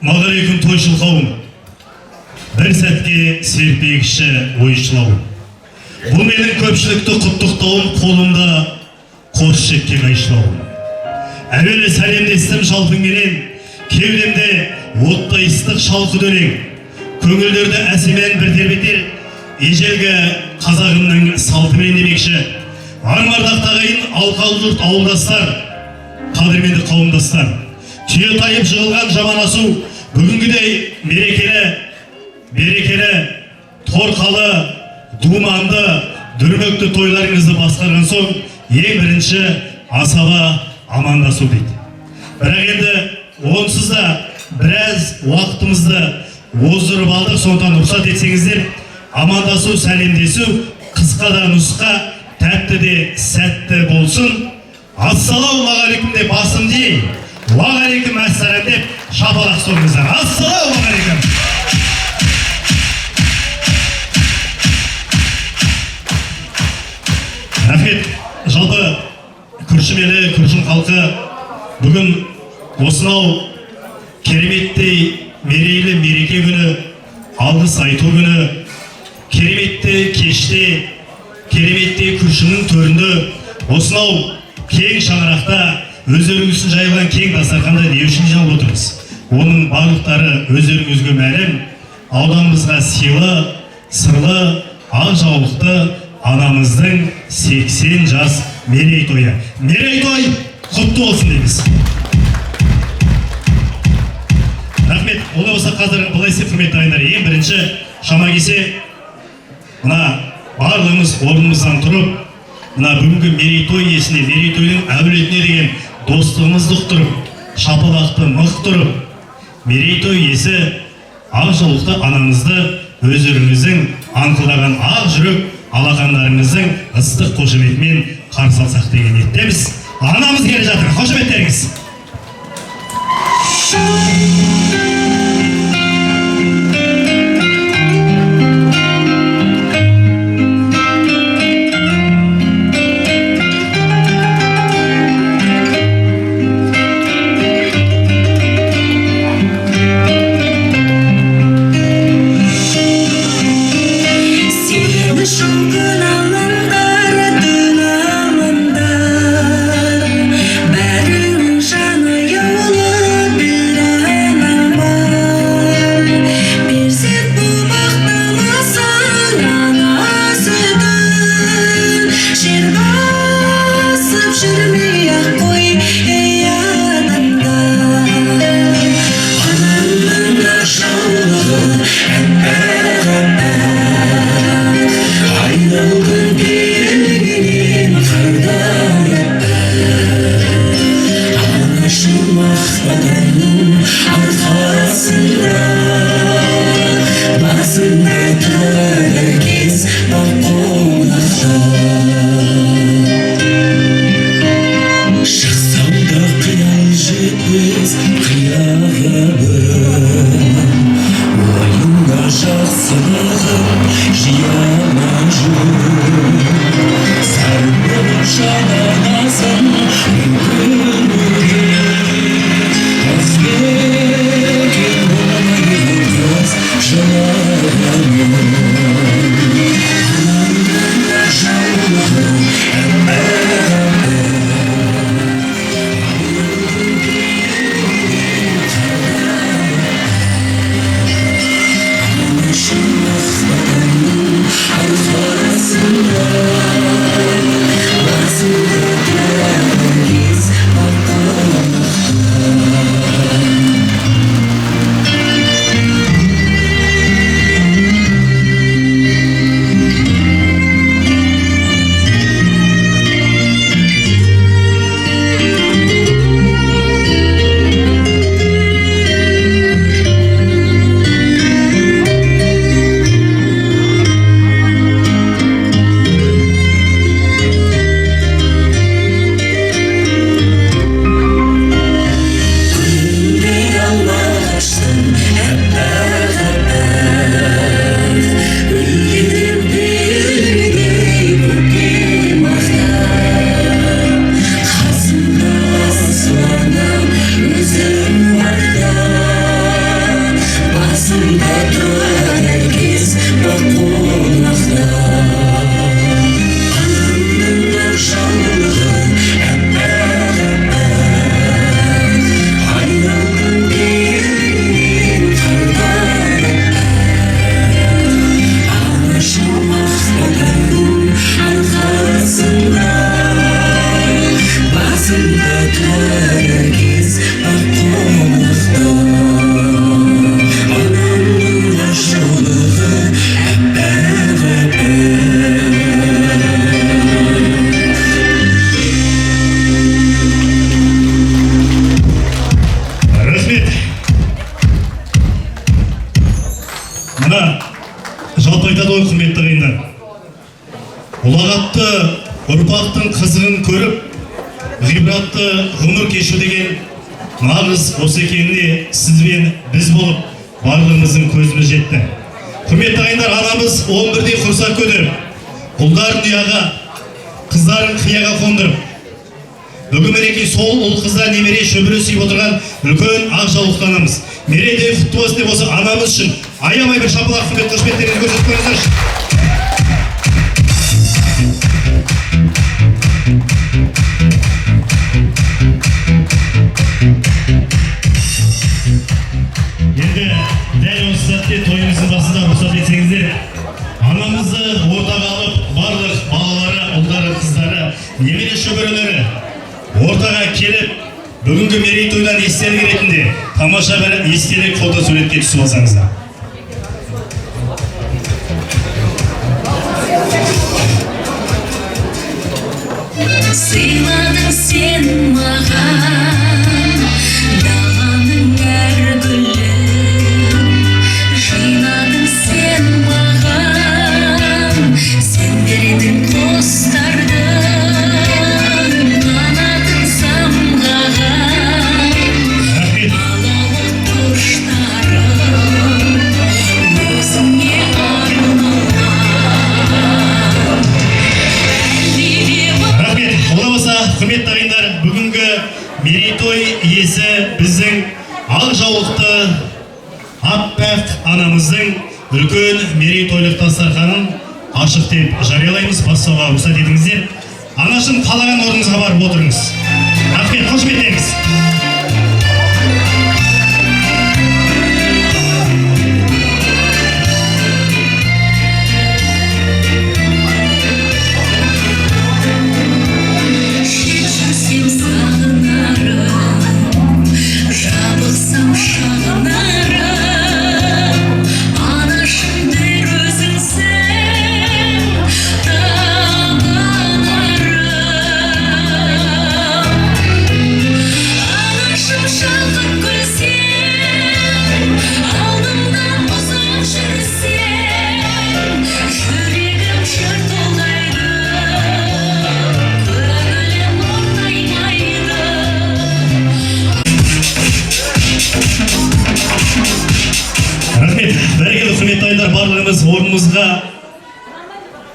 Мағалейкум тойшыл қауым. Бір сәтке серпегіші ойшылау. Бұл менің көпшілікті құттықтауым, қолымда қос шекке қайшылауым. Әуелі сәлемдестім жалпыңменен, кеудемде оттай ыстық шалқы дөрең. Көңілдерді әсемен бір тербетер, ежелгі қазағымның салтымен демекші. Армардақ тағайын алқалы жұрт ауылдастар, қадірменді қауымдастар. Түйе тайып жығылған жаман асу, бүгінгідей берекелі, торқалы, думанды, дүрмекті тойларыңызды басқарған соң, ең бірінші асаба амандасу дейді. Бірақ енді онсыз да біраз уақытымызды оздырып алдық, сондықтан рұқсат етсеңіздер, амандасу, сәлемдесу, қысқа да нұсқа, тәтті де сәтті болсын. Ассалаумағалейкум деп басым дейін, уағалейкум әссалам деп шапалақ соңыңыздар. Ассалаумағалейкум. Рахмет. Жалпы Күршім елі, Күршім халқы бүгін осынау кереметтей мерейлі мереке күні, алғыс айту күні, кереметті кеште, кереметті Күршімнің төрінде осынау кең шаңырақта өздеріңіздің жайылған кең дастарханда не үшін жиналып отырмыз? Оның барлықтары өздеріңізге мәлім. Ауданымызға сыйлы, сырлы, ақ жаулықты анамыздың 80 жас мерейтойы. Мерейтой құтты болсын дейміз. Рахмет. Ола болса қазір былайсы құрметті ағайындар, ең бірінші шама келсе, мына барлығымыз орнымыздан тұрып, мына бүгінгі мерейтой иесіне, мерейтойдың әулетіне деген достығымызды ұқтырып, шапалақты мықтырып, мерейтой иесі ақ жаулықты анамызды өздеріңіздің аңқылдаған ақ жүрек алақандарыңыздың ыстық қошеметімен қарсы алсақ деген ниеттеміз. Анамыз келе жатыр, қошеметтеріңіз. I know ұлағатты ұрпақтың қызығын көріп, ғибратты ғұмыр кешу деген нағыз осы екеніне сіз бен біз болып барлығымыздың көзіміз жетті. Құрметті ағайындар, анамыз 11-де құрсақ көтеріп, ұлдарын ұяға, қыздарын қияға қондырып, бүгін мінекей сол ұл қыздар немере шөбере сүйіп отырған үлкен ақ жаулықты анамыз. Мерейтой құтты болсын деп осы анамыз үшін аямай бір шапалақ құрмет қошеметтеріңізді көрсетіп қойыңыздаршы. Енді дәл осы сәтте тойымыздың басында рұқсат етсеңіздер, анамызды ортаға алып, барлық балалары, ұлдары, қыздары, немере шөберелері ортаға келіп, бүгінгі мерейтойдан естелік ретінде тамаша бір естелік фото суретке түсіп алсаңыздар. Сыйладың сен маған даланың әр гүлін, жинадың сен маған сендердің қостардың қанатын самғаған алауы құштарым өзіңе арналған. Құрметті ағайындар, бүгінгі мерейтой иесі біздің ақ жаулықты аппақ анамыздың үлкен мерейтойлық дастарханын ашық деп жариялаймыз. Бастауға рұқсат етіңіздер. Анашым, қалаған орныңызға барып отырыңыз. Рахмет, қошеметтеңіз. Барлығымыз орнымызға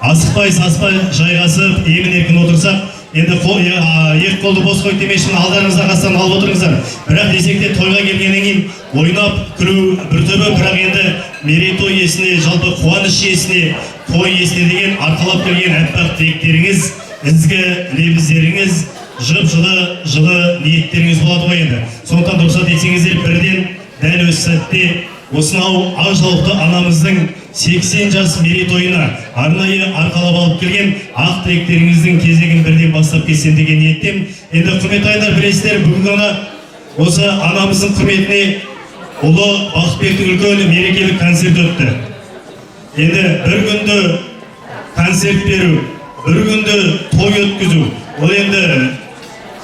асықпай, саспай жайғасып, емін-еркін отырсақ, енді екі қолды бос қойып демешін алдарыңызда қастан алып отырыңыздар. Бірақ десек те тойға келгеннен кейін ойнап, күлу бір түбі, бірақ енді мерейтой иесіне, жалпы қуаныш иесіне, той иесіне деген арқалап келген әппақ тілектеріңіз, ізгі лебіздеріңіз, жылы ниеттеріңіз болады ғой енді. Сондықтан рұқсат етсеңіздер, бірден дәл осы сәтте осынау ақ жаулықты анамыздың 80 жас мерейтойына арнайы арқалап алып келген ақ тілектеріңіздің кезегін бірден бастап кетсем деген ниеттем. Енді құрметті ағайындар, білесіздер, бүгін ғана осы анамыздың құрметіне ұлы Бақытбектің үлкен мерекелік концерт өтті. Енді бір күнді концерт беру, бір күнді той өткізу, ол енді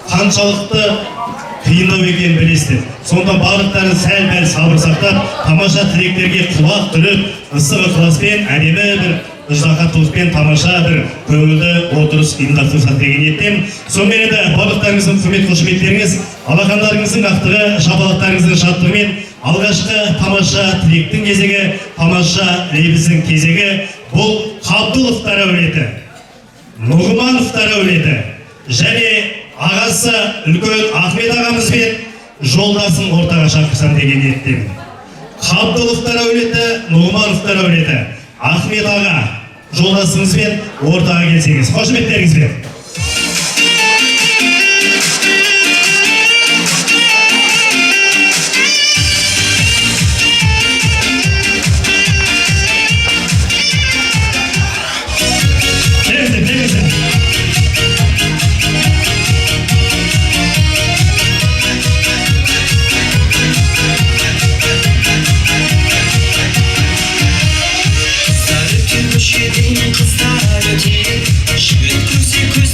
қаншалықты қиындау екенін білесіздер. Сондықтан барлықтарын сәл-пәл сабыр сақтап, тамаша тілектерге құлақ түріп, ыстық ықыласпен, әдемі бір ыждахаттылықпен тамаша бір көңілді отырыс ұйымдастырсақ деген ниеттем. Сонымен енді барлықтарыңыздың құрмет қошеметтеріңіз, алақандарыңыздың ақтығы, шапалақтарыңыздың шаттығымен алғашқы тамаша тілектің кезегі, тамаша лебіздің кезегі бұл Қабдыловтар әулеті, Нұғымановтар әулеті және ағасы үлкен Ахмет ағамызбен жолдасын ортаға шақырсам деген ниеттемін. Қабдыловтар әулеті, Нұғымановтар әулеті, Ахмет аға жолдасыңызбен ортаға келсеңіз. Қошеметтеріңізбен. Көшеден қыздар өтеді, жігіт көрсе көз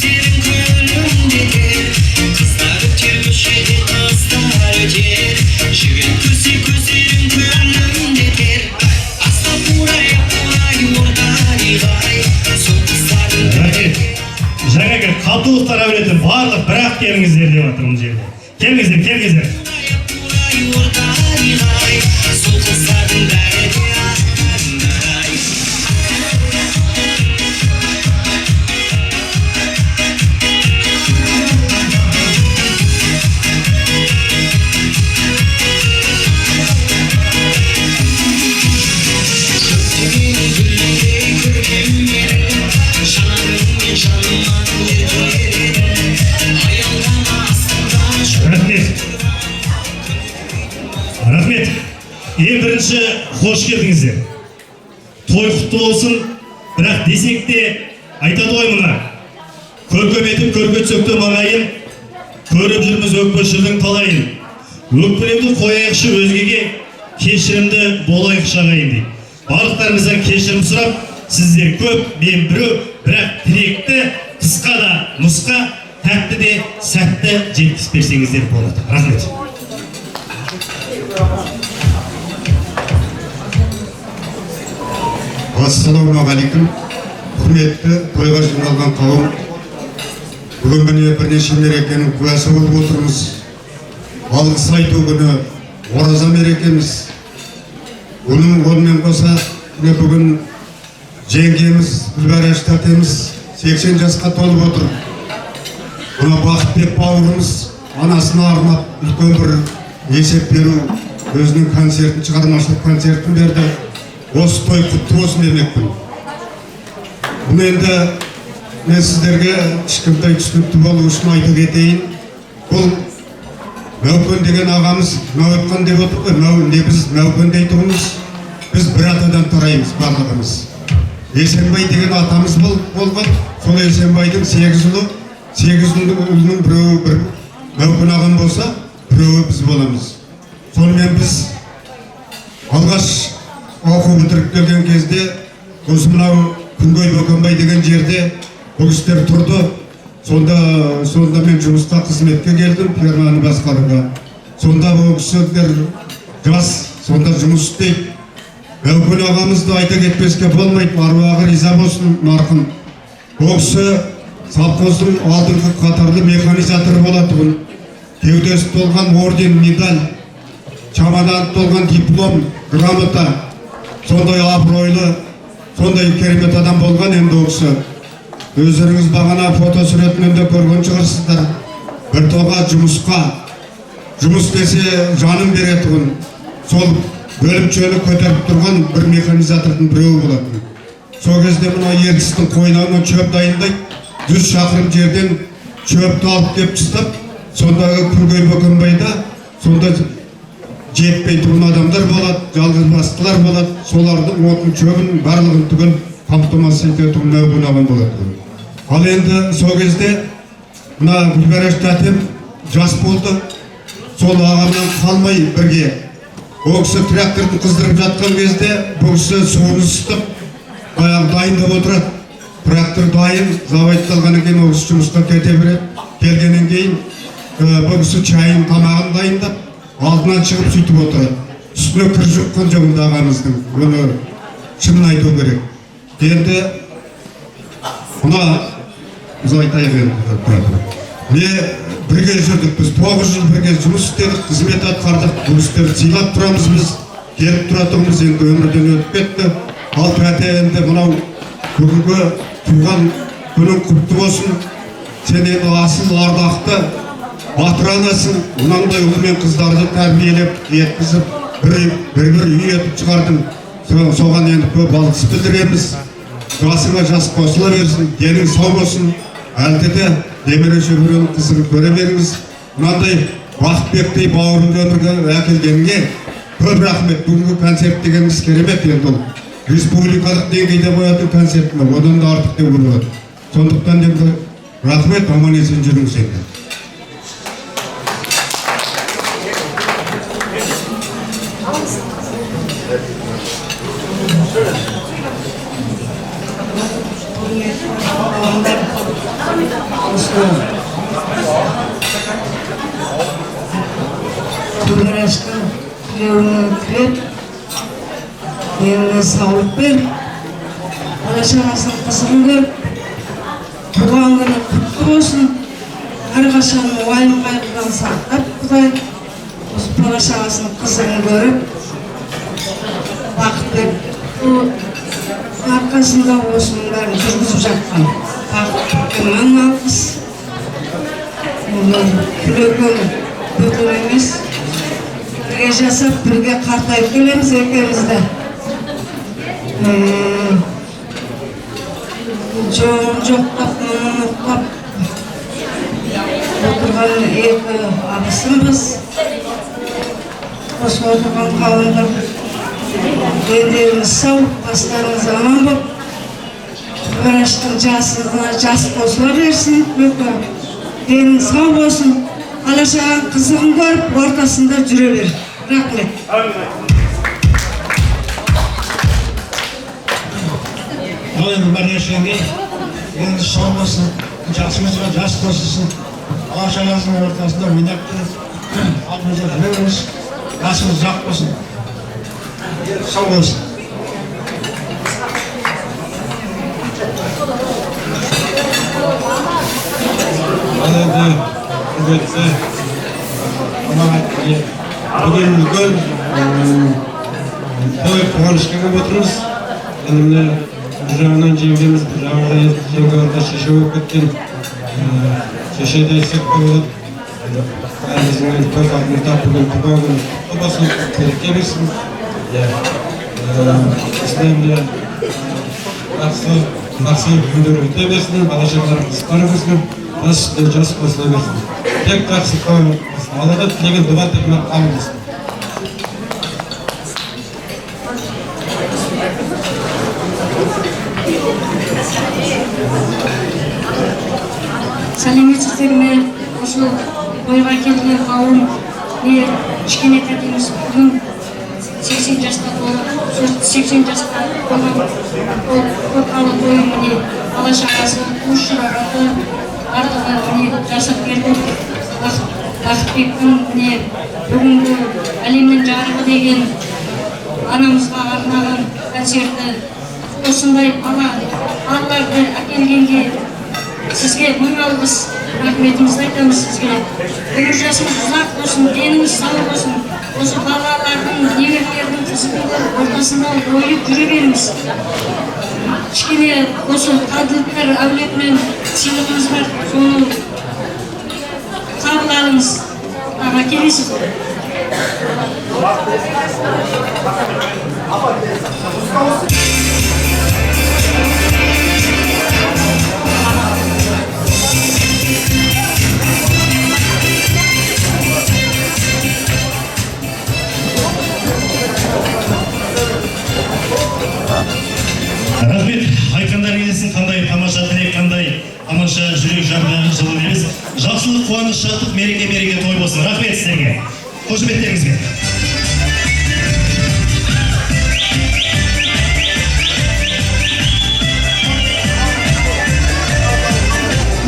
автобустар әуелетін барлық бірақ келіңіздер деп жатыр бұл жерде. Келіңіздер. Сол қыздардың бәрі де ай. Рахмет. Ең бірінші қош келдіңіздер. Той құтты болсын, бірақ десек те айтады ғой мұна. Көркем етіп көрге сөкті маңайын, көріп жүрміз өкпешілдің талайын. Өкпелемді қояйықшы өзгеге, кешірімді болайықшы ағайын дейді. Барлықтарыңыздан кешірім сұрап, сіздер көп, мен біреу, бірақ тіректі қысқа да нұсқа, тәтті де сәтті жеткізіп берсеңіздер болады. Рахмет. Ассалаумағалейкум, құрметті тойға жиналған қауым. Бүгін міне бірнеше мерекенің куәсі болып отырмыз. Алғыс айту күні, ораза мерекеміз. Онымен қоса бүгін жеңгеміз, Гүлбараш тәтеміз 80 жасқа толып отыр. Бұна Бақытбек бауырымыз анасына арнап үлкен бір есеп беру, өзінің концертін, шығармашылық концертін берді. Осы той құтты болсын демекпін. Бұл енді мен сіздерге ешкімтай түсінікті болу үшін айтып кетейін. Бұл Мәукен деген ағамыз Мәуетқан деп отыр ғой, біз Мәукен дейтұғымыз, біз бір атадан тараймыз барлығымыз. Есенбай деген атамыз болған, сол Есенбайдың 8 ұлының біреуі бір Мәукен ағам болса, біреуі біз боламыз. Сонымен біз алғаш оқу бітіріп келген кезде осы мынау Күнгөй Бөкенбай деген жерде бұл кісілер тұрды. Сонда мен жұмысқа қызметке келдім, ферманы басқаруға. Сонда бұл кісілер жас, сонда жұмыс істейді. Мәукен ағамызды айта кетпеске болмайды, аруағы риза болсын марқұм. Бұл кісі совхоздың алдыңғы қатарлы механизаторы болатын. Кеудесі толған орден, медаль, чамадан толған диплом, грамота. Сондай абыройлы, сондай керемет адам болған енді ол кісі. Өздеріңіз бағана фотосуретінен де көрген шығарсыздар. Бір тоға жұмысқа, жұмыс десе жанын беретұғын. Сол бөлімшені көтеріп тұрған бір механизатордың біреуі болатын. Сол кезде мына ертістің қойнауынан шөп дайындайды. 100 шақырым жерден шөпті алып кеп тастап, сондағы Күнгөй Бөкенбайда сонда жетпей тұрған адамдар болады, жалғыз бастылар болады. Солардың отын шөбін барлығын түгел қамтамасыз ететін Мәукен ағам болады. Ал енді сол кезде мына Гүлбараш тәтем жас болды. Сол ағамнан қалмай бірге. Ол кісі тракторды қыздырып жатқан кезде бұл кісі суын ысытып, баяғы дайындап отырады. Трактор дайын, заводталғаннан кейін ол кісі жұмысқа кете береді. Келгеннен кейін бұл кісі чайын, тамағын дайындап, алдынан шығып сөйтіп отырады. Үстіне кір жұққан жоғында ағамыздың. Оны шынын айту керек. Енді мұна біз айтайық енді. Не бірге жүрдік, біз 9 жыл бірге жұмыс істедік, қызмет атқардық, бұл істерді сыйлап тұрамыз біз. Келіп тұратығымыз енді өмірден өтіп кетті. Ал тәте енді мынау бүгінгі туған күнің құтты болсын. Сен енді асыл ардақты батыр анасың, мынандай ұл мен қыздарды тәрбиелеп, еткізіп, бір үй етіп шығардың. Соған енді көп алғыс білдіреміз. Жасыңа жас қосыла берсін, денің сау болсын. Әлде де немере шөберенің қызын көре беріңіз. Мынандай Бақытбектей бауырымды өмірге әкелгеніңе көп рахмет. Бүгінгі концерт дегеніміз керемет енді ол. Республикалық деңгейде қоятын концертіне, одан да артық деп болады. Сондықтан енді рахмет, аман есен жүріңіз енді. Гүлбарашқа күйеуіңе тілеп, деніне саулық бер, Алаш анасының қызығын көріп, туған күні құтты бақытты болсын. Әрқашан уайым қайғыдан сақтап, Құдай осы бала-шағасының қызығын көріп, бақытты арқасында осының бәрін жүргізіп жатқан. Бақытты мың алғыс. Күлеген бөтен емес. Бірге жасап, бірге қартайып келеміз екеумізді. Жоғын жоқтап, мұнын ұқтап отырған екі абысымыз. Осы отырған қауымдар дендеріңіз сау, бастарыңыз аман болып, Ғараштың жасына жас қосыла берсін, денің сау болсын, алашаған қызығын көріп, ортасында жүре бер. Рахмет. Olayım barışıngi, yani sağ olsun, çalışmacılar jас қосылсын, алашағасының ортасында ойнап тұрып, алдымызда жүрерміз, жасымыз ұзақ болсын, сау болсын. Құрметті бүгін үлкен той қуанышқа келіп отырмыз. Міне бір жағынан жеңгеміз, бір жағынан жеңге орта шеше болып кеткен шеше десек болады. Бәріміздің той алдында бүгін туған күн құтты болсын, береке берсін. Осындай міне жақсы күндер өте берсін, бала-шағаларымыз қара берсін, жас қосыла берсін. Тек жақсы қойып, Аллада тілеген дұға тілмен қабыл болсын. Сәлеметсіздер ме? Осы тойға келген қауым кішкене тәтеміз бүгін 80 жасқа толып, 80 жасқа толған көпбалалы тойын міне бала-шағасы, туыс-туғандары барлығы міне жасап берді. Бақытбектің міне бүгінгі әлемнің жарығы деген анамызға арнаған концерті осындай балаларды әкелгенге сізге мың алғыс рахметімізді айтамыз сізге. Өмір жасыңыз ұзақ болсын, деніңіз сау болсын. Осы балалардың, немерелердің қызығын ортасында ойып жүре беріңіз. Кішкене осы қаділдіктер әулетімен сыйлығыңыз бар, соны қабыл алыңыз. Аға келесіз. Рахмет, айтқандар келесін, қандай тамаша тілек, қандай тамаша жүрек жылы емес. Жақсылық, қуаныш, шаттық, мереке той болсын. Рахмет сіздерге. Қошеметтеріңізбен.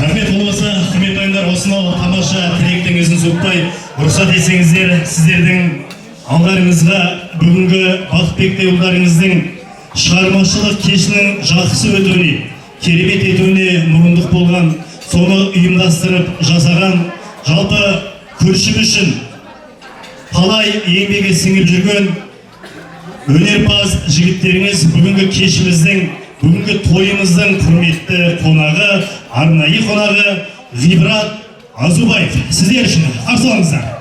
Рахмет болмаса, құрметті ағайындар, осынау тамаша тілектіңізін соқпай, рұқсат етсеңіздер, сіздердің алдарыңызға бүгінгі Бақытбек ұлдарыңыздың шығармашылық кешінің жақсы өтуіне, керемет етуіне мұрындық болған, соны ұйымдастырып жасаған, жалпы көршім үшін талай еңбегі сіңіп жүрген өнерпаз жігіттеріңіз бүгінгі кешіміздің, бүгінгі тойымыздың құрметті қонағы, арнайы қонағы Ғибрат Азубаев. Сіздер үшін қарсы алыңыздар.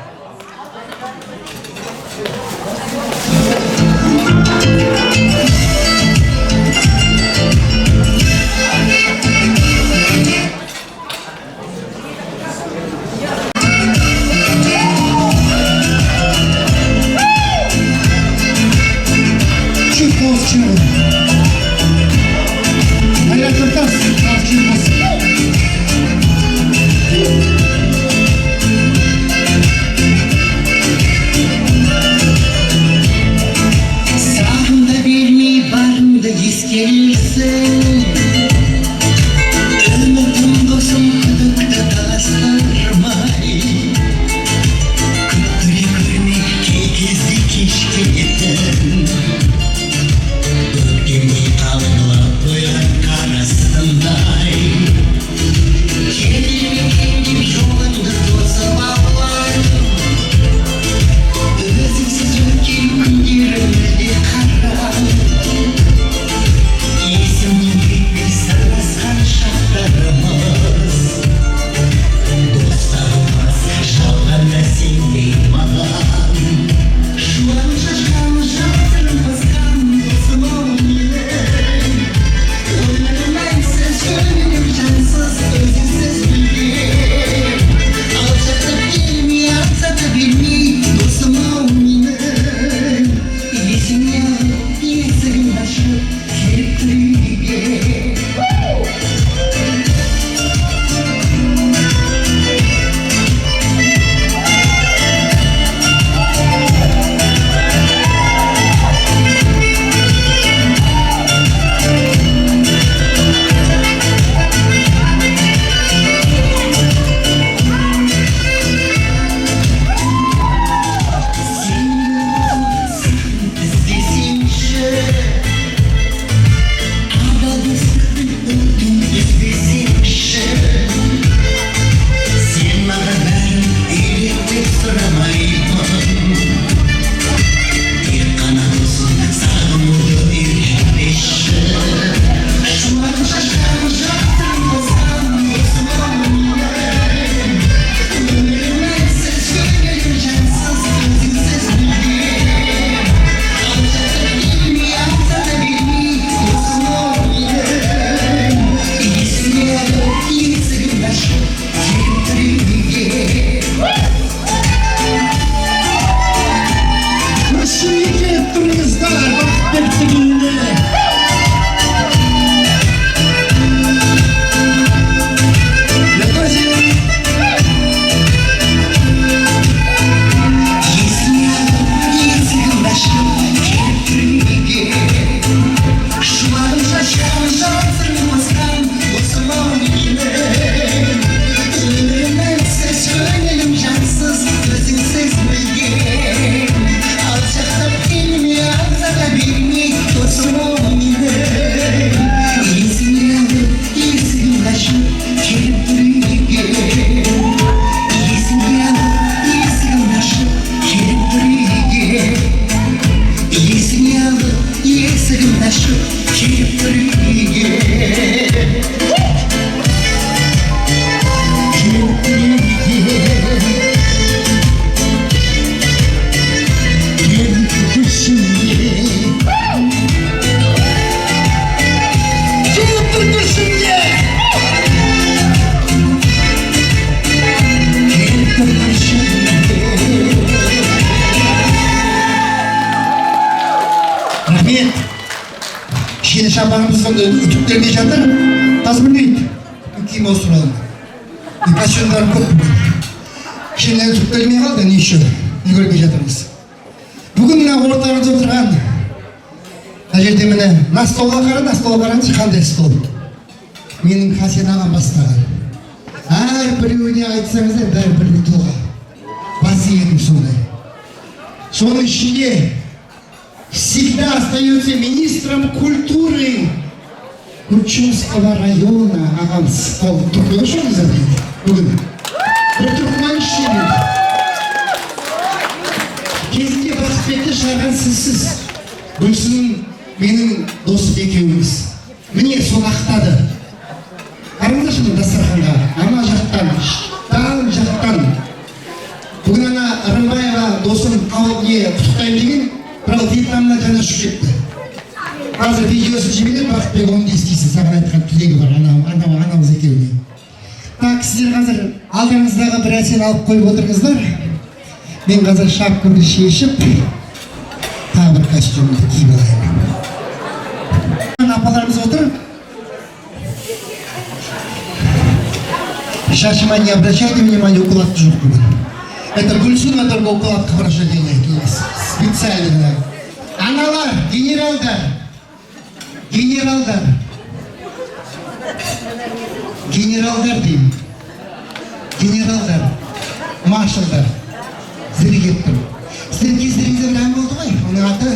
шапанымыз сондай үтіктелмей жатыр. Қазір білмейді. Киім ауыстырalım. Костюмдар көп бүгін. Кішкене үтіктелмей қалды, не үшін? Не көрмей жатырмыз. Бүгін мына ортамызда отырған мына жерде міне мына столға қараңызшы, қандай стол. Менің Хасен ағам бастаған. Әрбіреуіне айтсаңыздар, бәрі тұлға. Васиетім сондай. Соның ішінде всегда остается министром культуры Курчинского района ағам стол. Тұрды что не задейді? Бүгін. Бір түркменщина. Кезінде Бақытбекті шығарған сізсіз. Гүлсін менің досым екеуміз. Міне соны ақтады. Қарыңдаршы дастарханға, ана жақтан, дан жақтан. Бүгін ана Рымбаева досым құттықтайым деген, бірақ Вьетнамнан жаңа ұшып кетті. Қазір видеосын жіберіп, Бақытбек оны естисіз, саған айтқан тілегі бар, анамыз екеуіне. Так, сіздер қазір алдыңыздағы бір әсен алып қойып отырыңыздар. Мен қазір шапкамды шешіп, тағы бір костюмді киіп алайын. Апаларымыз отыр. Шашыма не обращайте внимания, укладка жоқ бүгін. Это Гульсуна только укладка хорошо делает. Специально. Аналар, генералдар. Генералдар деймін. Генералдар. Маршалдар. Сіздерге келіп тұрмын. Сіздердің кездеріңізде бір ән болды ғой. Оның аты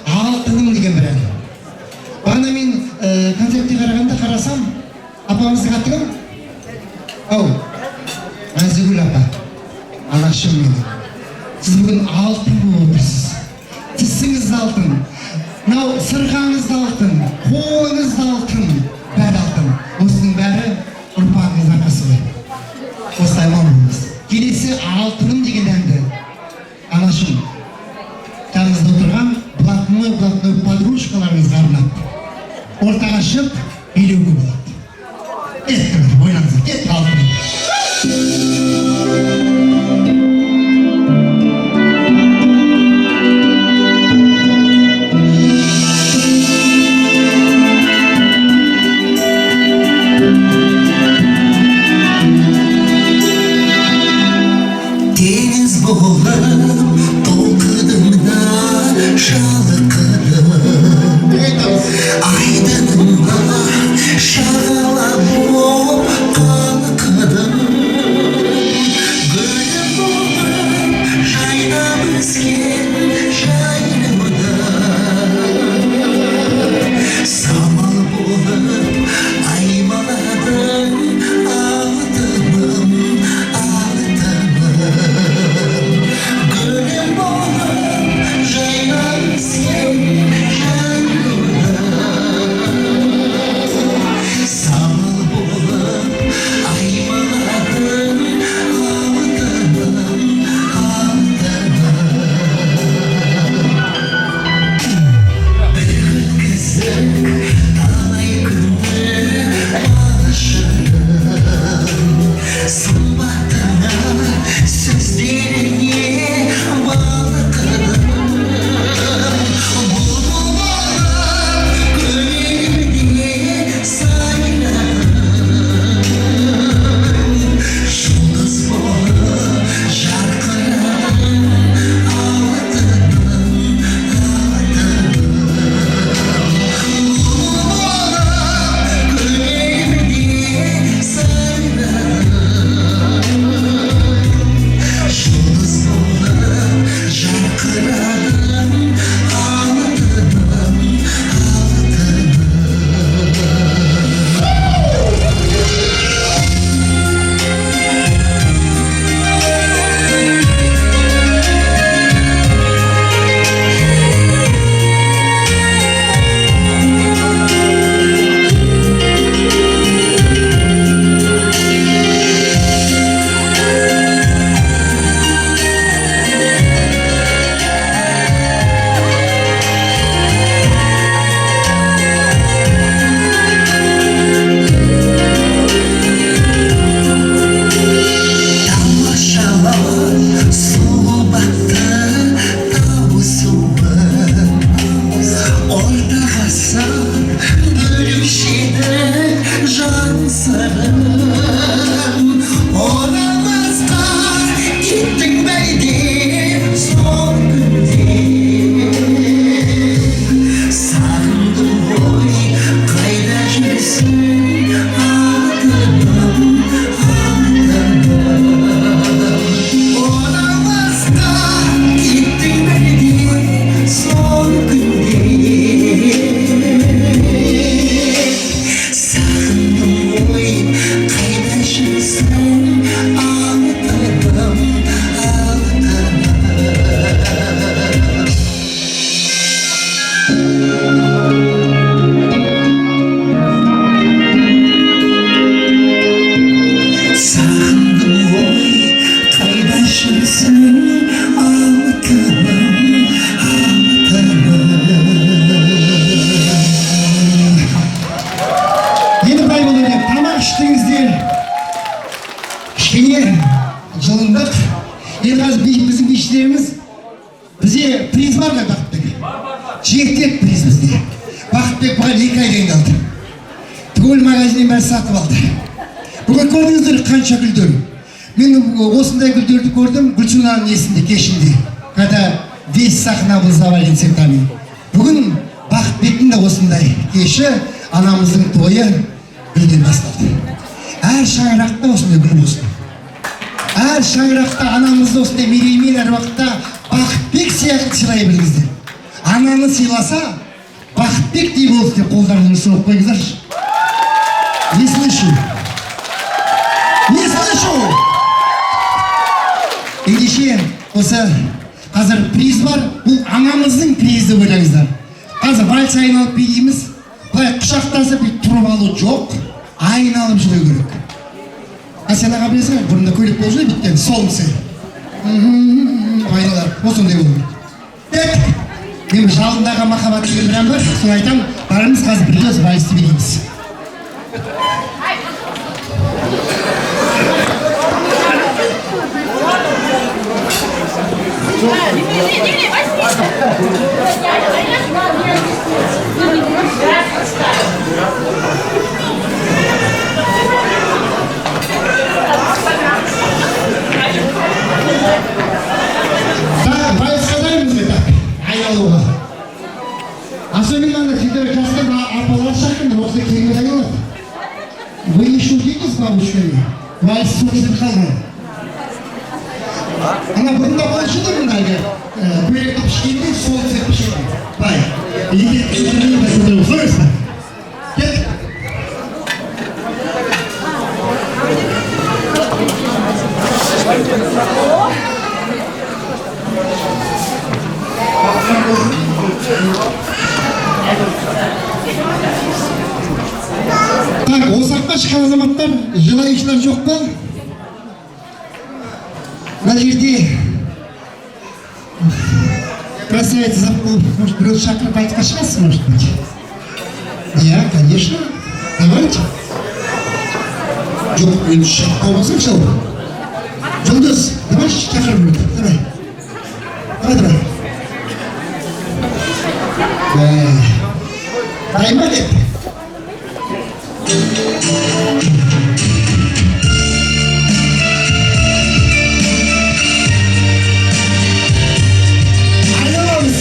Алтыным деген бір ән. Бағана мен концертке қарағанда қарасам, апамыздың аты кім? Ау, Әзігүл апа. Анашым менің. Сіз бүгін алтын болып отырсыз. Тісіңіз алтын. Мынау сырғаңыз да алтын, қолыңыз да алтын, бәрі алтын. Осының бәрі ұрпағыңыз арқасы ғой. Осылай аман болыңыз. Келесі алтыным деген әнді анашым жаныңызда отырған блатной подружкаларыңызға арнап ортаға шығып билеуге болады. Еттіңіз, ойлаңыздар, кет алтыным. Айдынымға шағала боп сатып алды. Бүгін көрдіңіздер қанша гүлдер. Мен осындай гүлдерді көрдім Гүлсунаның есінде кешінде. Когда весь сахна был завален цветами. Бүгін Бақытбектің де осындай кеші анамыздың тойы гүлден басталды. Әр шаңырақта осындай гүл болсын. Әр шаңырақта анамызды осындай мереймен әр уақытта Бақытбек сияқты сыйлай біліңіздер. Ананы сыйласа Бақытбек дей болды деп қолдарыңызды соғып қойыңыздаршы. Не слышу? Не слышу? Ендеше осы қазір приз бар, бұл анамыздың призі ойлаңыздар. Қазір вальс айналып билейміз, былай құшақтасып тұрып алу жоқ, айналып жүру керек. Сен аға білесің бе, бұрында көлік болып жүр біткен, солымсы. Айналар, осындай болу. Тек, мен жалындағы махаббат деген бір ән бар, соны айтам, барымыз қазір бірге осы вальсті билейміз. Айналуға. Особенно сендер жастар апалар шақырды, осы келмей айналады. Вы не шутите с бабушками? Вальс сөйлесіп қалған. Ана бұрында болшы да мұндайға. Бөлек пішкенде сол цвет пішкен. Бай. Елден слышно? Кет. Так, осы аққа шыққан азаматтар, жылайшылар жоқ па? Мына жерде красавица забыл, может, біреу шақырып айтқа шығасыз, может быть? Я, конечно. Давайте. Жоқ, енді шаққа болсақ шал. Жұлдыз, давай шақырып біреу. Давай. Давай. Дайма деп. Айналамыз.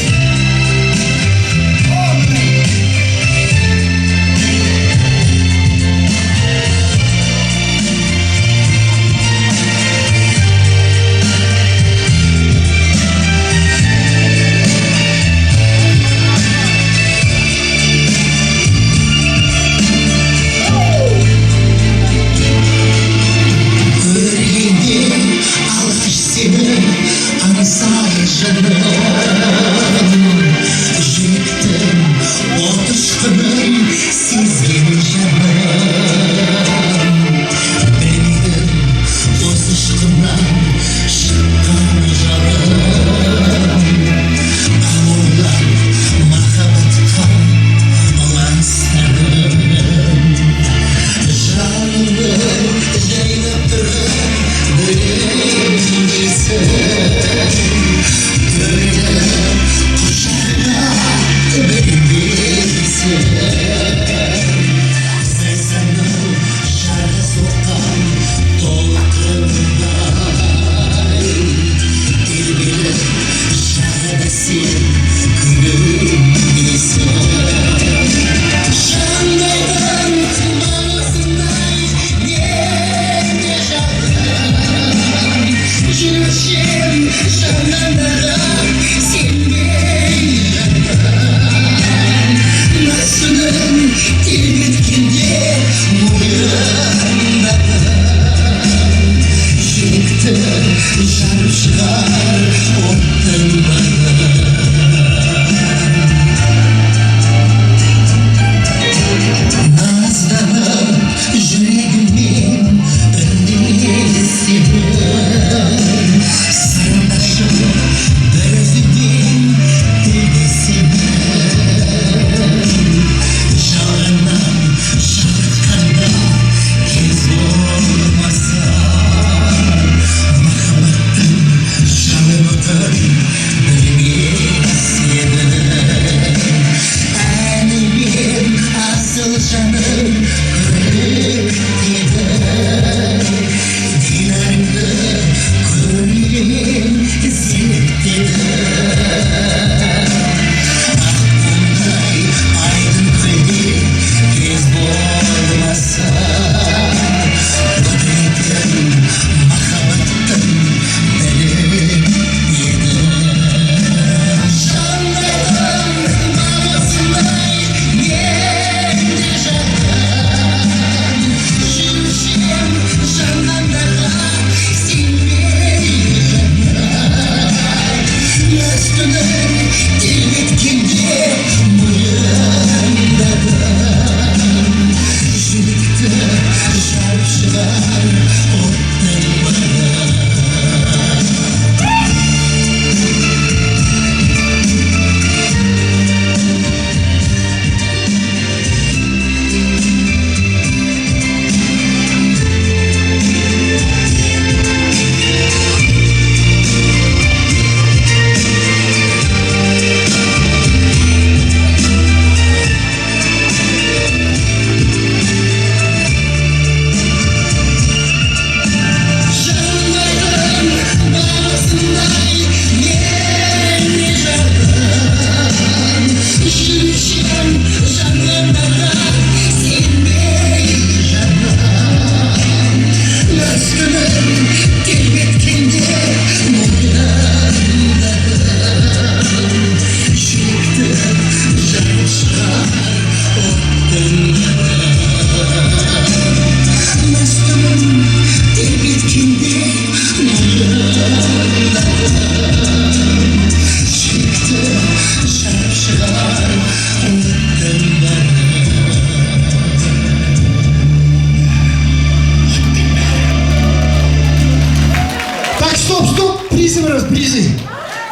Так, стоп, призы раз, призы.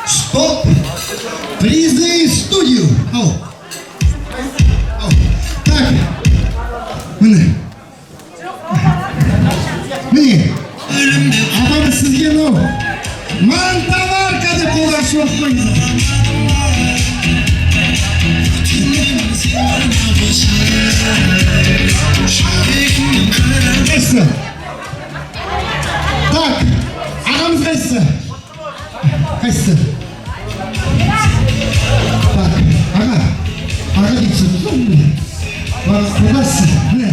Стоп. Призы в студию. Ау. Ау. Так. Міне. Апамыз сізге мынау мантаварка деп қолданып оқып қойыңыздар. Қайсысы? Так, ағамыз қайсысы? Қайсысы? Так, аға дейсіз ғой міне. Қолдасыз, міне.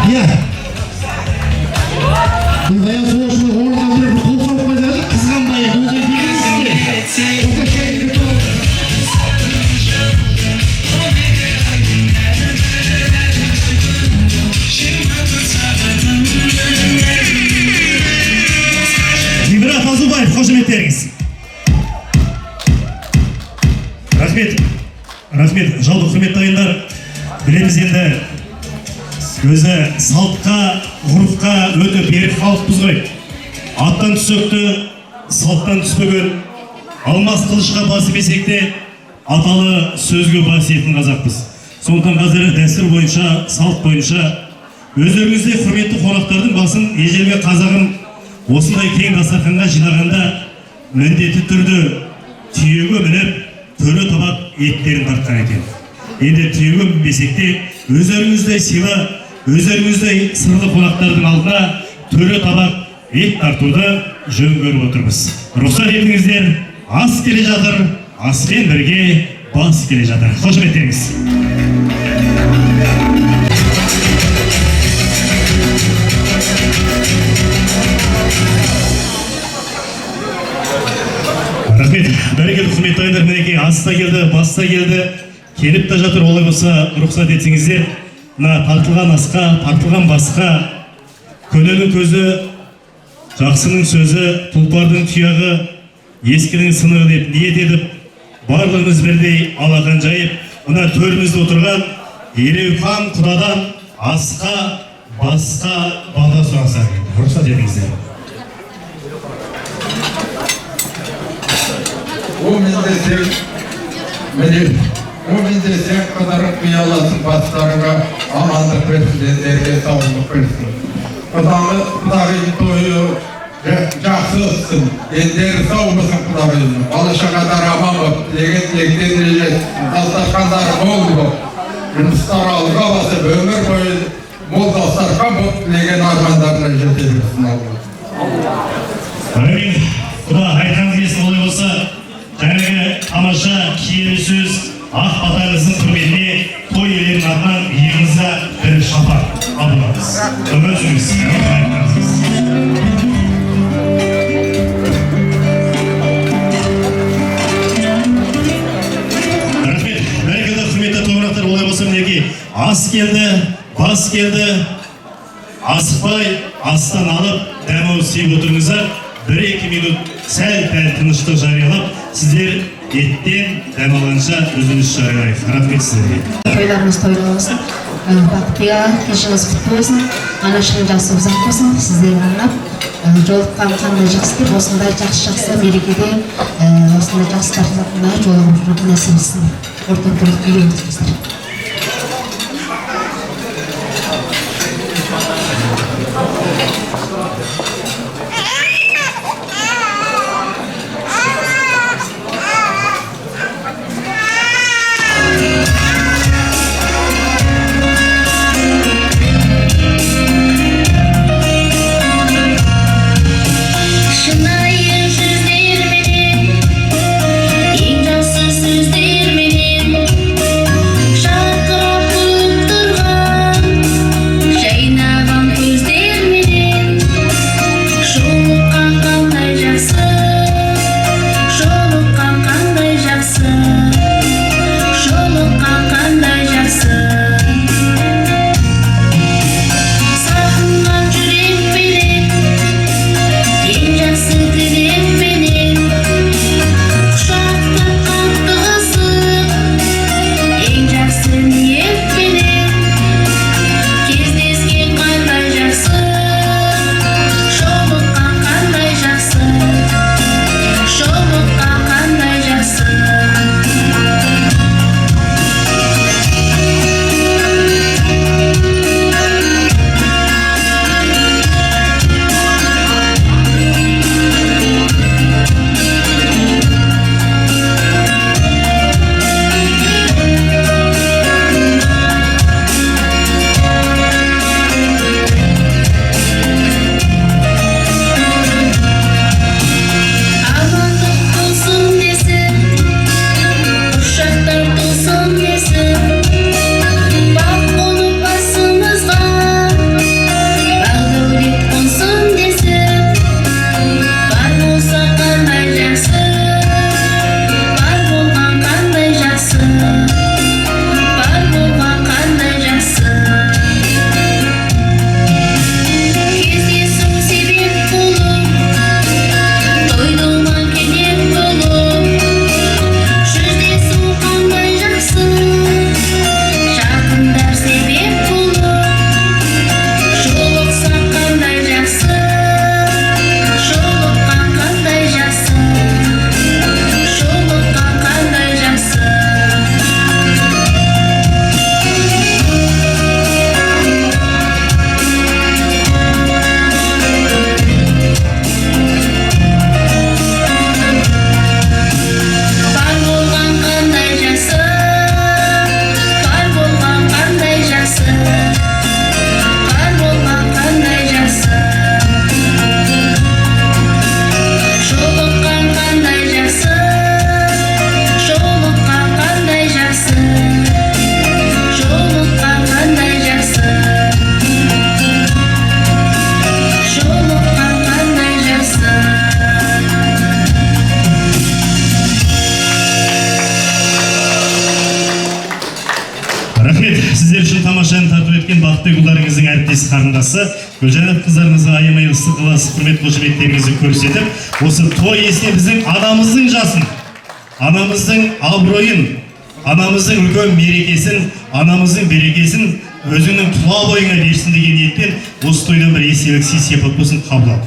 Иә. Бұл баяу соғышының орнынан бір қол қойып қойды, қызғанбай, өзі Мират Азубаев, қошеметтеріңіз. Рахмет, жалпы құрметті ағайындар, білеміз енді өзі салтқа, ғұрыпқа өте берік халықпыз ғой. Аттан түсөкті, салттан түспеген, алмас қылышқа бас имесек те, аталы сөзге бас етін қазақпыз. Сондықтан қазір дәстүр бойынша, салт бойынша, өздеріңізде құрметті қонақтардың басын ежелгі қазағым осындай кең дастарханға жинағанда міндетті түрде түйеге мініп, төле табақ еттерін тартқан екен. Енді түйеге мінбесек те, өздеріңіздей сыйлы, өздеріңіздей сырлы қонақтардың алдына төле табақ ет тартуды жөн көріп отырмыз. Рұқсат етіңіздер, ас келе жатыр, аспен бірге бас келе жатыр. Қошеметтеріңіз. Рахмет, бәрекелді құрметті ағайындар, мінекей ас та келді, бас та келді, келіп та жатыр. Олай болса, рұқсат етсеңіздер, мына тартылған асқа, тартылған басқа, көненің көзі, жақсының сөзі, тұлпардың тұяғы, ескінің сынығы деп ниет едіп, барлығымыз бірдей алақан жайып, мына төрімізде отырған Ереухан құдадан асқа, басқа бала сұрасақ. Рұқсат етіңіздер. O mendesek kadar kıyalasın başlarına amanlık versin, derge savunluk versin. Kudağın toyu жақсы olsun, enderi savunmasın kudağın. Alışa kadar aman bak, legend diyeceğiz, dastarkanlar bol bu. Yunuslar alga basıp ömür boyu bol dastarkan bu, legend armanlarına jetebilsin Allah. Әмин, құда айтқаныңыз келсін. Олай болса, жаңағы тамаша киелі сөз ақ батаңыздың құрметіне той иелерінің атынан иығыңызға бір шапақ алдыңыз. Өмір сүріңіз. Рахмет, бәрекелді құрметті топырақтар. Олай болса, мінекей ас келді, бас келді. Асықпай, астан алып, дәмі сүйіп отырыңыздар. 1-2 минут сәл-пәл тыныштық жариялап, сіздер еттен дәм алғанша үзіліс жариялайық. Рахмет сіздерге. Тойларыңыз тойлы болсын. Бақытбек аға, кешіңіз құтты болсын. Анашының жасы ұзақ болсын. Сіздерді арнап жолыққан қандай жақсы деп осындай жақсы мерекеде осындай жақсы тартылатынына жолығып жүруді нәсіп етсін. Ортақ болып үйге өтіңіздер. Шынайы жүздерменен, ең жақсы сөздерменен шақырып қойып тұрған жайнаған көздерменен жолыққан қандай жақсы, жолыққан қандай жақсы, жолыққан қандай жақсы. Сағынған жүрекпенен, ең жақсы тілекпенен құшақтап қатты қысып, ең жақсы ниетпенен кездескен қандай жақсы, жолыққан қандай жақсы, жолыққан қандай жақсы. Амандық болсын десін, құшақтар толсын десін, бақ болып басымызға бақ-дәулет қонсын десін. Бар болса қандай жақсы, бар болған қандай жақсы, бар болған қандай жақсы. Кездесу себеп болып, тойдыма кенет болып, жүздесу қандай жақсы, жақындар себеп болып, жолықсақ қандай жақсы, жолыққан қандай жақсы, жолыққан қандай жақсы. Бар болған қандай жақсы, бар болған қандай жақсы, бар болған қандай жақсы. Жолыққан қандай жақсы, жолыққан қандай жақсы, жолыққан қандай жақсы, жолыққан қандай жақсы. Рахмет, сіздер үшін тамашаны тарту еткен бақытты ұлдарыңыздың әріптесі қарындасы Гүлжанат қыздарыңызға аямай ыстық ықылас құрмет қошеметтеріңізді көрсетіп, осы той иесіне біздің анамыздың жасын, анамыздың абыройын, анамыздың үлкен мерекесін, анамыздың берекесін өзіңнің тұла бойыңа берсін деген ниетпен осы тойдан бір естелік сый сыйпат болсын қабыл ал.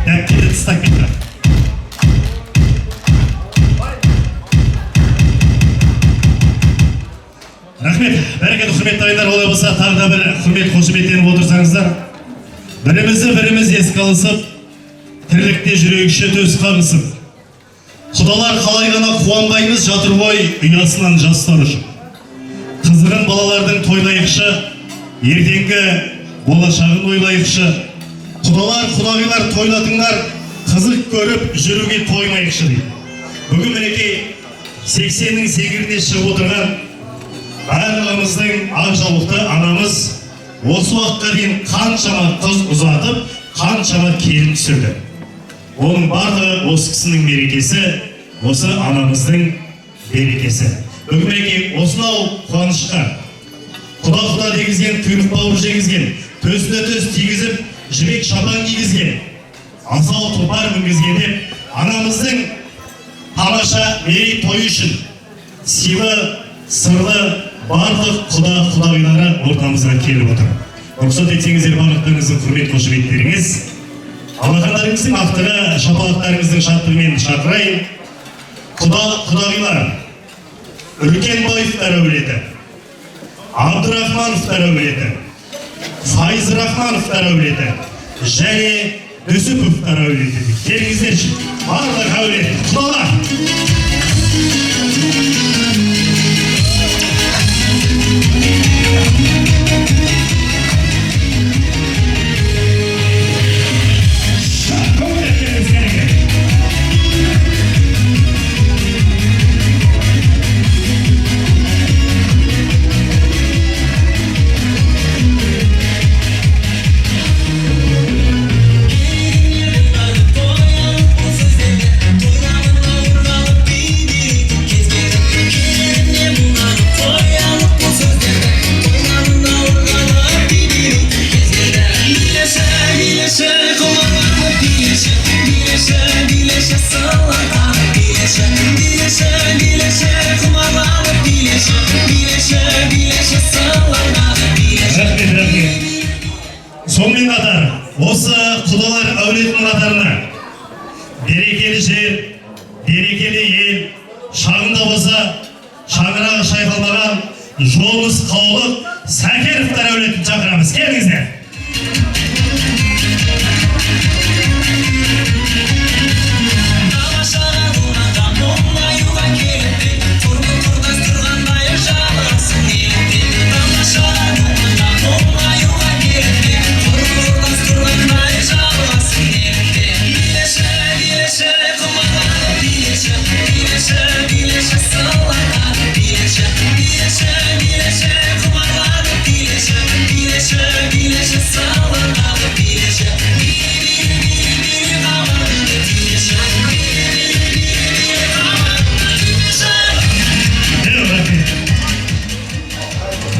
Дәптерді тастап кетті. Рахмет, бәрекелді құрметті ағайындар, олай болса тағы да бір құрмет қошеметтерін отырсаңыздар. Бірімізді еске алысып, тірлікте жүрегіші төс қағысып. Құдалар қалай ғана қуанбаймыз жатыр ғой ұясынан жастар үшін. Қызығын балалардың тойлайықшы, ертеңгі болашағын ойлайықшы. Құдалар, құдағилар тойлатыңдар, қызық көріп жүруге тоймайықшы дейді. Бүгін мінекей 80-нің сегіріне шығып отырған барлығымыздың ақ жаулықты анамыз осы уақытқа дейін қаншама қыз ұзатып, қаншама келін түсірді. Оның барлығы осы кісінің мерекесі, осы анамыздың берекесі. Бүгін мінекей осынау қуанышқа құда дегізген, құйрық бауыр жегізген, төсіне төс тигізіп, жібек шапан кигізген, асау тұлпар мінгізген деп анамыздың тамаша мерейтойы үшін сыйлы, сырлы барлық құдағилары ортамызға келіп отыр. Рұқсат етсеңіздер барлықтарыңыздың құрмет қошеметтеріңіз, алақандарыңыздың ақтығы, шапалақтарыңыздың шаттығымен шақырайын. Құдағилар, Үркенбаевтар әулеті, Абдырахмановтар әулеті, Файзрахмановтар әулеті және Дүсіповтар әулеті. Келіңіздерші, барлық әулет, құдалар! Сонымен қатар, осы құдалар әулетінің қатарына берекелі жер, берекелі ел, шағында болса, шаңырағы шайқалмаған жолымыз қаулық Сәкеновтар әулетін шақырамыз. Келіңіздер!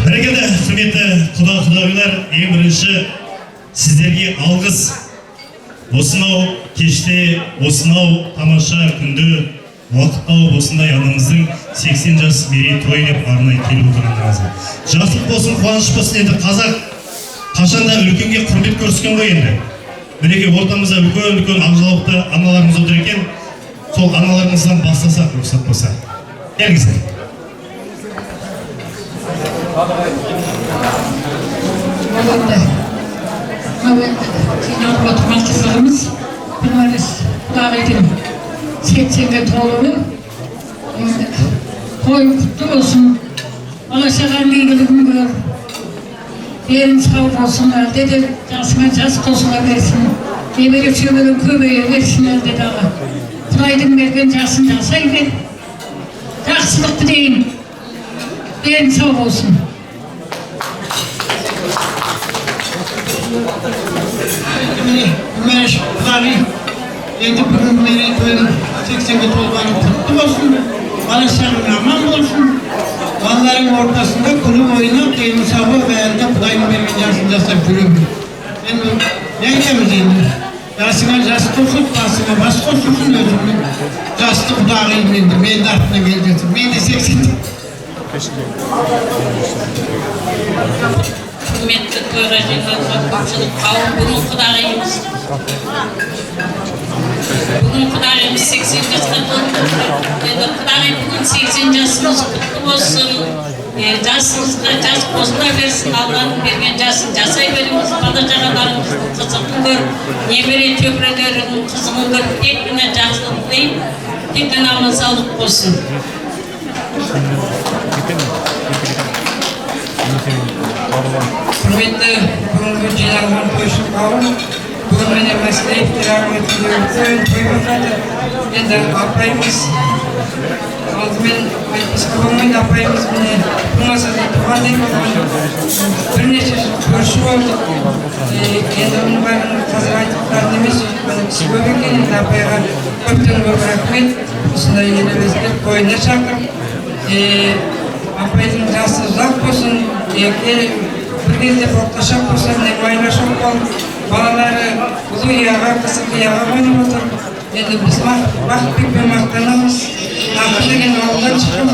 Бәрекелді, құрметті құдағилар, ең бірінші сіздерге алғыс. Осынау кеште, осынау тамаша күнді уақыттау осындай анамыздың 80 жас мерейтойы деп арнайы келіп отырғандарыңызға. Жасық болсын, қуаныш болсын, енді қазақ қашанда үлкенге құрмет көрсеткен ғой енді. Мінекей ортамызда үлкен ақ аналарымыз отыр екен. Сол аналарымыздан бастасақ, рұқсат болса. Келіңіздер. Жиналып отырған қызығымыз күніміз құдағидың 80-ге толуы. Тойы құтты болсын, бала-шағаның игілігін көр, елің сау болсын, әлде де жасыңа жас қосыла берсін, немере шөберің көбейе берсін, әлде дағы. Құдайдың берген жасын жасай бер, жақсылық тілейін, елің сау болсын. Мәш құдағи, енді бүгін мерейтойын 80-ге толғаны құтты болсын, бала-шағаң аман болсын, балаларың ортасында күліп ойнап, дені сауы бәрінде Құдайдың берген жасын жасап жүре бер. Енді не айтамыз енді? Жасыңа жас қосып, басыңа бас қосылсын, өзімнің жасты құдағиым енді, мен де артынан келіп жатыр. Мен де 80-де. Құрметті тойға жиналған көпшілік қауым, бүгін құдағиымыз. Бүгін құдағиымыз 80 жасқа толды. Енді құдағи бүгін 80 жасымыз құтты болсын. Жасыңызға жас қосыла берсін, Алланың берген жасын жасай беріңіз. Бала-шағаларыңыздың қызығын көр, немере шөберелеріңнің қызығын көр, тек қана жақсылық тілеймін, тек қана аман саулық болсын. Құрметті бүгінгі жиналған тойшы қауым, бүгін міне Мәскеевтер әулетінде той жатыр. Енді апайымыз, алдымен айтпасқа болмайды, апайымыз міне бұңасада туған ден болған. Бірнеше жыл көрші болдық. Енді оның бәрін қазір айтықтарын емес, кісі көп екен. Енді апайға көптен көп рахмет. Осындай еліміздер тойына шақырып, апайдың жасы ұзақ болсын, бір кезде боқташақ болсын, не байлашақ болып, балалары ұлы ұяға, қызық ұяға ойнап отыр. енді біз бақытбекпен мақтанамыз. Ақын деген ауылдан шыққан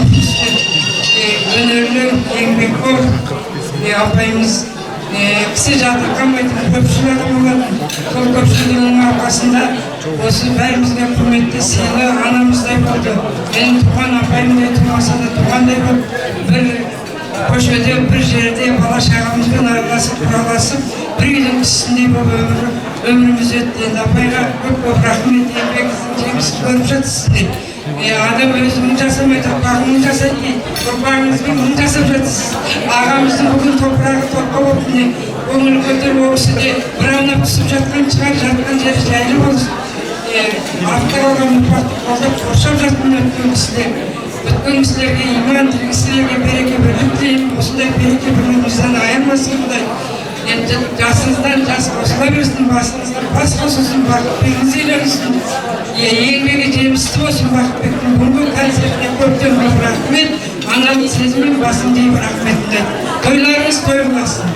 өнерлі, еңбекқор апайымыз кісі жатырқамайтын көпшіл адам болатын. Сол көпшілігінің арқасында осы бәрімізге құрметті сыйлы анамыздай болды. Менің туған апайым да тумаса да туғандай болып, бір көшеде, бір жерде бала шағамызбен араласып, құраласып, бір үйдің кісісіндей болып өміріміз өтті. Енді апайға көп рахмет, еңбегіңіздің жемісін көріп жатсыз. Адам өзі мың жасамайды, ұрпағы мың жасайды дейді. Ұрпағыңызбен мың жасап жатсыз. Ағамыздың бүгін топырағы торқа болып, көңіл көтеріп өкісіде бір аунап түсіп жатқан шығар, жатқан жері жайлы болсын. Артта қалған ұрпақты қолдап қоршап жатқан өткен кісілер. Өткен кісілерге иман, тірі кісілерге береке бірлік тілеймін. Осындай береке бірлігімізден аянбасын Құдай. Енді жасыңыздан жас қосыла берсін, басыңыздан бас қосылсын, бақытбегіңіз үйленсін. Еңбегі жемісті болсын Бақытбектің. Бүгінгі концертіне көптен көп рахмет. Аналық сезіммен басын дейіп рахметімді. Тойларыңыз той болсын.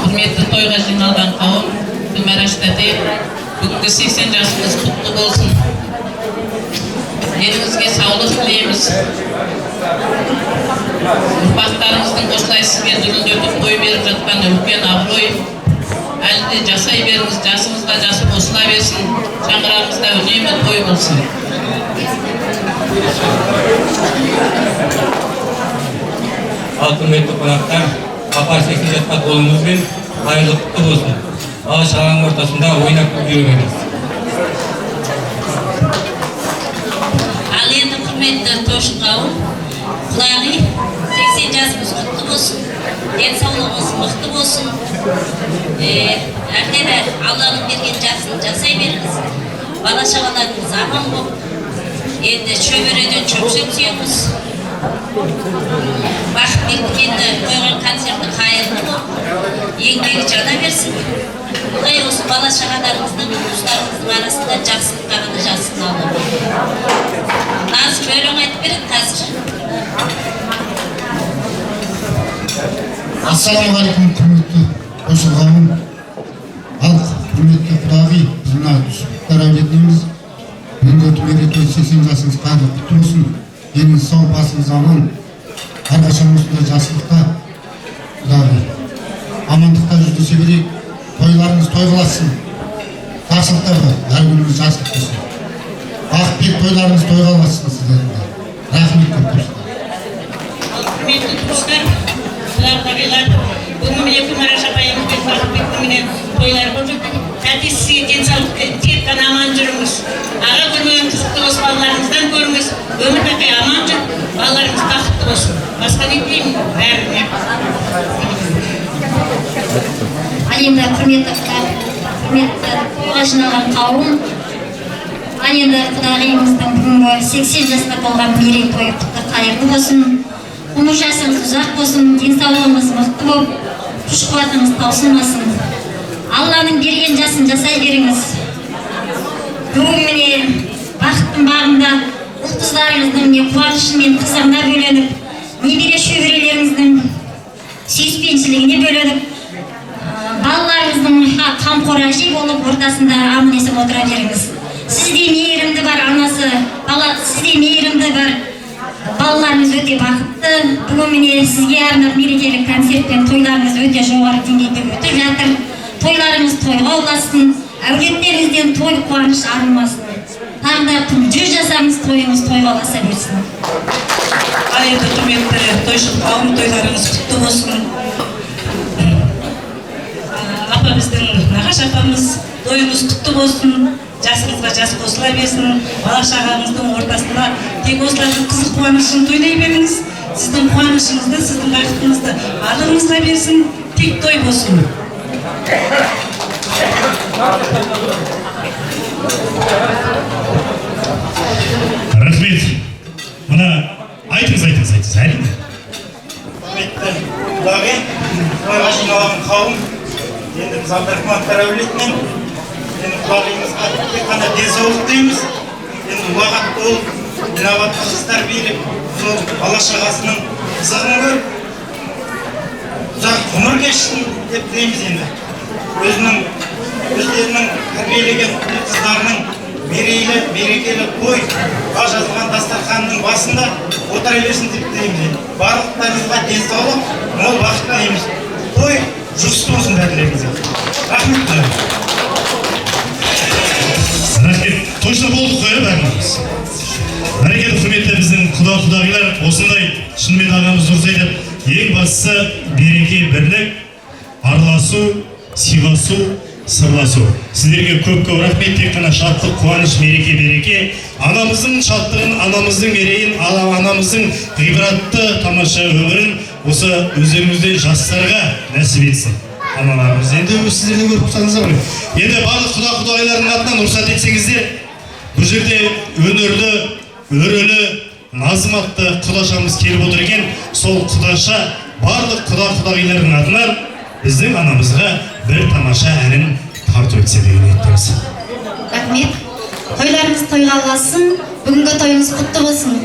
Құрметті тойға жиналған қауым, Мәраштаде бүгінгі 80 жасымыз құтты болсын. Еліңізге саулық тілейміз. Ұрпақтарыңыздың осылай сізге дүрілдетіп қой беріп жатқан үлкен абырой. Әлі де жасай беріңіз, жасыңызға жасы қосыла берсін, шаңырағыңызда үнемі той болсын. Ал құрметті қонақтар, апа 80 жасқа толуыңызбен қайырлы құтты болсын. Бала шағаның ортасында ойнап жүрмеңіз. Ал енді құрметті тойшы қауым, құлағы 80 жасымыз құтты болсын, денсаулығымыз мықты болсын. Әлде де Алланың берген жасын жасай беріңіз. Бала шағаларыңыз аман болып, енді шөбереден шөпсек сүйеміз. Бақытбекті қойған концерті қайырлы болып, еңбегі жана берсін. Құдай осы бала шағаларыңыздың, туыстарыңыздың арасында жақсылыққа ғана жасын алып. Назым өлең айтып береді қазір. Ассалаумағалейкум, құрметті қосыл қауым. Ал құрметті құдағи, біз мына Түсіптер әулетінеміз. Бүгінгі мереке 80 жасыңыз қайырлы құтты болсын. Деніңіз сау, басыңыз аман. Әрқашан осындай жақсылықта, құдағи. Амандықта жүздесе берейік. Тойларыңыз той қыласын. Жақсылықта бар, әр күніміз жақсылық болсын. Бақытбек тойларыңыз той қыласын сіздерге. Рахмет көп болсын. Құрметті туыстар, құдағилар, бүгін екі Мараш апайымыз бен Бақытбектің тойлар болып жатыр. Тәте сізге денсаулық, тек қана аман жүріңіз. Аға көрмеген қызықты осы балаларыңыздан көріңіз. Өмір бақи аман жүр, балаларыңыз бақытты болсын. Басқа не деймін бәріне. Ал енді құрметті тойға жиналған қауым, ал енді құдағиымыздың бүгінгі 80 жасқа толған мерейтойы құтты қайырлы болсын. Ғұмыр жасыңыз ұзақ болсын, денсаулығыңыз мықты болып, күш қуатыңыз таусылмасын. Алланың берген жасын жасай беріңіз. Бүгін міне бақыттың бағында ұл-қыздарыңыздың қуанышы мен қызығына бөленіп, немере шөберелеріңіздің сүйіспеншілігіне бөленіп, балаларыңыздың қамқор әже болып ортасында аман-есен отыра беріңіз. Сізде мейірімді бар анасы, сізде мейірімді бар балаларыңыз өте бақытты. Бүгін міне сізге арнап мерекелік концерт пен тойларыңыз өте жоғары деңгейде өтіп жатыр. Тойларыңыз тойға ұласын, әулеттеріңізден той қуаныш арылмасын. Тағы да 100 жасаңыз тойыңыз тойға ұласа берсін. Ал енді құрметті тойшы қауым, тойларыңыз құтты болсын. Апа біздің нағаш апамыз, тойыңыз құтты болсын. Жасыңызға жас қосыла берсін. Бала шағаңыздың ортасында тек осылардың қызық қуанышын тойлай беріңіз. Сіздің қуанышыңызды, сіздің бақытыңызды арлығыңызға берсін. Тек той болсын. Рахмет. Мына айтыңыз, әрине. Құрметті құдағи, тойға жиналған қауым, енді біз Абдрахмановтар әулетінен енді құлағымызға тек қана денсаулық дейміз. Енді уақыт болып, инабатты жастар билеп, сол бала шағасының қызығын көріп, ұзақ ғұмыр кешсін деп тілейміз енді. Өздерінің тәрбиелеген қыздарының мерейлі, берекелі той, жазылған дастарханның басында отыра берсін деп тілейміз. Барлықтарыңызға денсаулық, мол бақыт тілейміз. Той жұғысты болсын бәрілеріңізге. Рахмет. Рахмет. Точно болдық қой бәріміз. Бәрекелді құрметті біздің құда-құдағилар, осындай шынымен ағамыз дұрыс айтып, ең бастысы береке, бірлік, араласу, сыйласу, сырласу. Сіздерге көп-көп рахмет. Тек қана шаттық, қуаныш, мереке, береке. Анамыздың шаттығын, анамыздың мерейін, анамыздың ғибратты тамаша өмірін осы өздеріңізден жастарға нәсіп етсін. Аналарымыз енді сіздерден көріп тұрсаңыздар ғой. Енді барлық құда-құдағилардың атынан рұқсат етсеңіздер, бұл жерде өнерлі, өрелі, Назым атты құдашамыз келіп отыр екен. Сол құдаша барлық құда-құдағилардың атынан біздің анамызға бір тамаша әнін тарту етсе деген ниеттеміз. Рахмет. Тойларыңыз тойға ұласын, бүгінгі тойыңыз құтты болсын.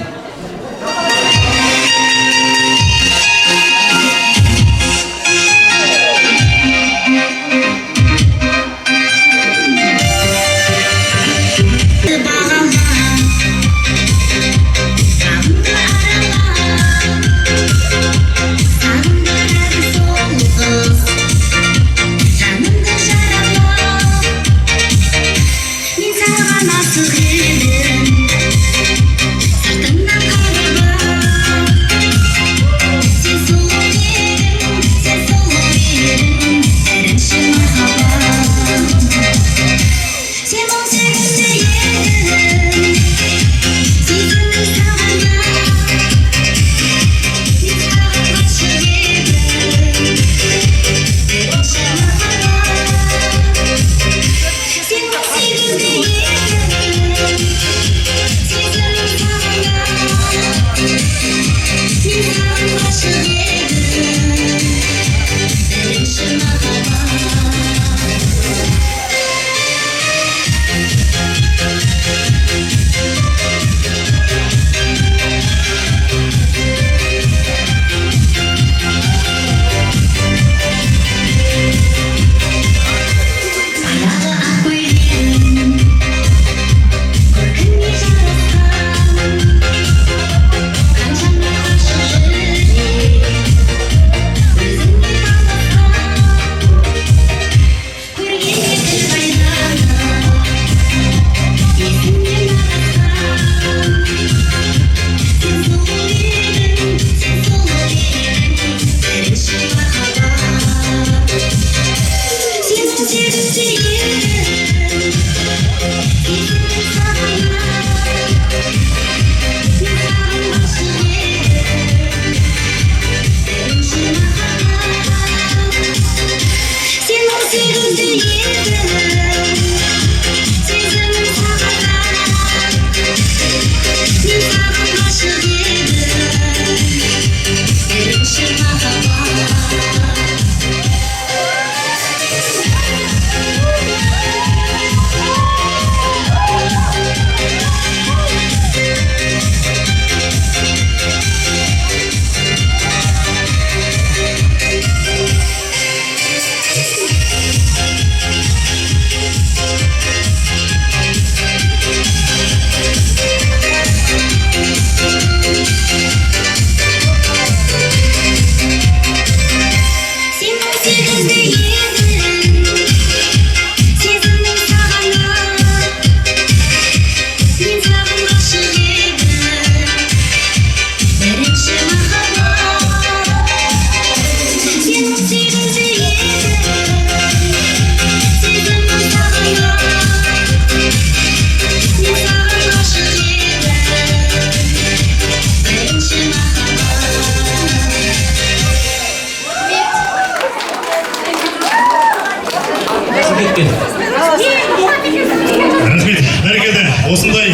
осындай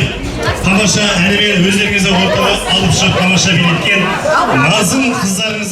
тамаша әнімен өздеріңізді ортаға алып шығып тамаша билеткен Назым қыздарыңыз